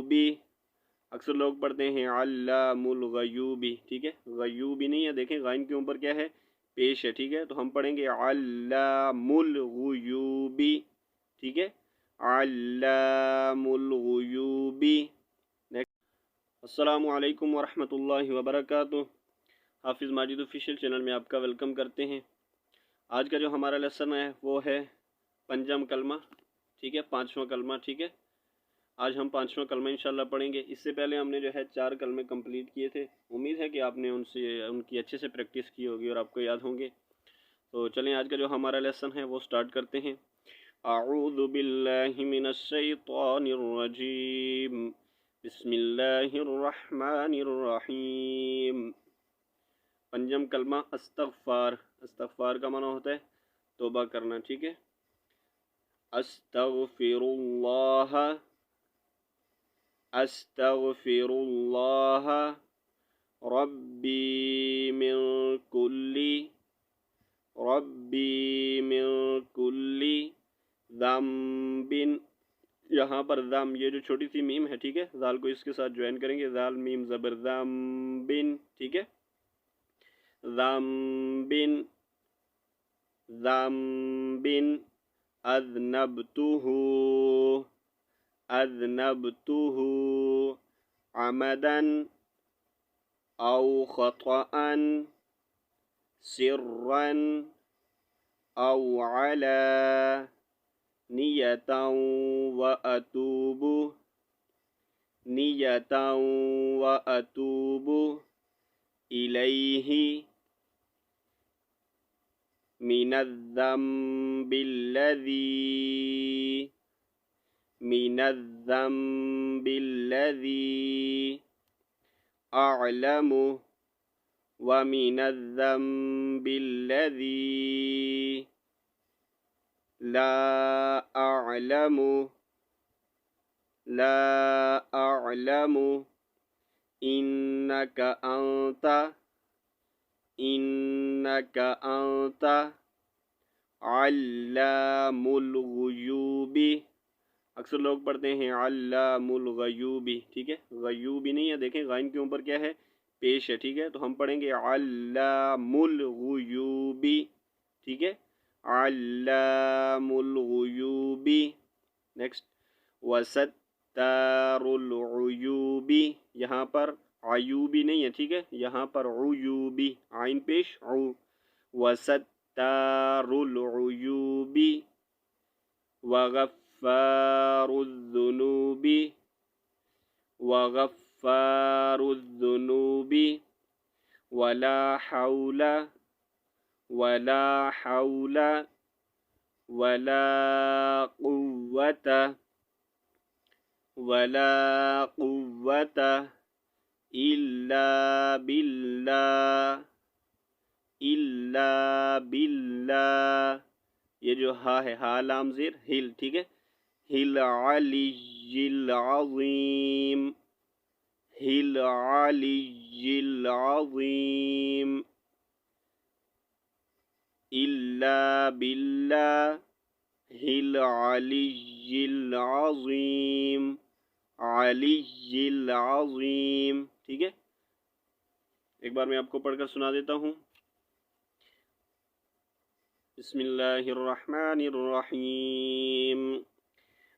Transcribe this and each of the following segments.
الغیوبی، اکثر لوگ پڑھتے ہیں علام الغیوبی، ٹھیک ہے، غیوبی نہیں ہے، دیکھیں غائن کے اوپر کیا ہے، پیش ہے، ٹھیک ہے، تو ہم پڑھیں گے علام الغیوبی، ٹھیک ہے، علام الغیوبی۔ السلام علیکم ورحمۃ اللہ وبرکاتہ۔ حافظ ماجد آفیشیل چینل میں آپ کا ویلکم کرتے ہیں۔ آج کا جو ہمارا لیسن ہے وہ ہے پنجم کلمہ، ٹھیک ہے، 5واں کلمہ، ٹھیک ہے، آج ہم 5واں کلمہ انشاءاللہ پڑھیں گے۔ اس سے پہلے ہم نے جو ہے 4 کلمے کمپلیٹ کیے تھے، امید ہے کہ آپ نے ان کی اچھے سے پریکٹس کی ہوگی اور آپ کو یاد ہوں گے۔ تو چلیں آج کا جو ہمارا لیسن ہے وہ سٹارٹ کرتے ہیں۔ اعوذ باللہ من الشیطان الرجیم، بسم اللہ الرحمن الرحیم۔ پنجم کلمہ استغفار، استغفار کا معنی ہوتا ہے توبہ کرنا، ٹھیک ہے، استغفر اللہ، استغفر اللہ ربی من کل ذنب، یہاں پر ذم، یہ جو چھوٹی سی میم ہے، ٹھیک ہے، ذال کو اس کے ساتھ جوائن کریں گے، ذال میم زبر ذنب، ٹھیک ہے، ذنب، ذنب، اذنبتہ عمدا او خطأ سرا او علانیة وأتوب إلیہ من الذنب الذی أعلم ومن الذنب الذی لا أعلم إنك أنت علام الغیوب، اکثر لوگ پڑھتے ہیں علام الغیوبی، ٹھیک ہے، غیوبی نہیں ہے، دیکھیں غائن کے اوپر کیا ہے، پیش ہے، ٹھیک ہے، تو ہم پڑھیں گے علام الغیوبی، ٹھیک ہے، علام الغیوبی۔ نیکسٹ، وستار العیوبی، یہاں پر عیوبی نہیں ہے، ٹھیک ہے، یہاں پر عیوبی، عین پیش، وستار العیوبی، وغفار الذنوب، ولا حول ولا قوة إلا باللہ، یہ جو ہا ہے، ہا لام زیر ہل، ٹھیک ہے، العلی العظیم، العلی العظیم، الا باللہ العلی العظیم، علی العظیم، ٹھیک ہے، ایک بار میں آپ کو پڑھ کر سنا دیتا ہوں۔ بسم اللہ الرحمن الرحیم،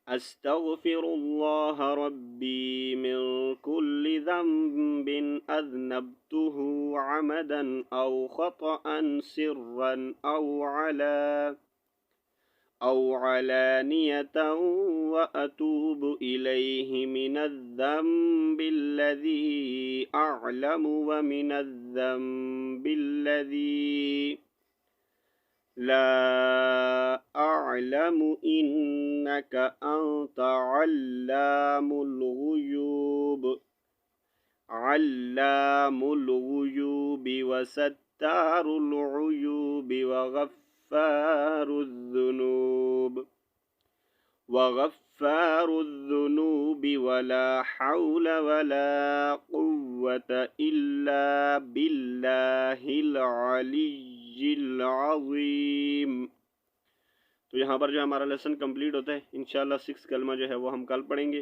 استغفر اللہ ربی من کل ذنب اذنبتہ عمدا او خطأ سرا او علانیة وأتوب إلیہ من الذنب الذی أعلم ومن الذنب الذی لا أعلم إنك أنت علام الغیوب وستار العیوب وغفار الذنوب ولا حول ولا قوة إلا بالله العلي العظيم۔ تو یہاں پر جو ہمارا لیسن کمپلیٹ ہوتا ہے، انشاءاللہ 6 کلمہ جو ہے وہ ہم کل پڑھیں گے۔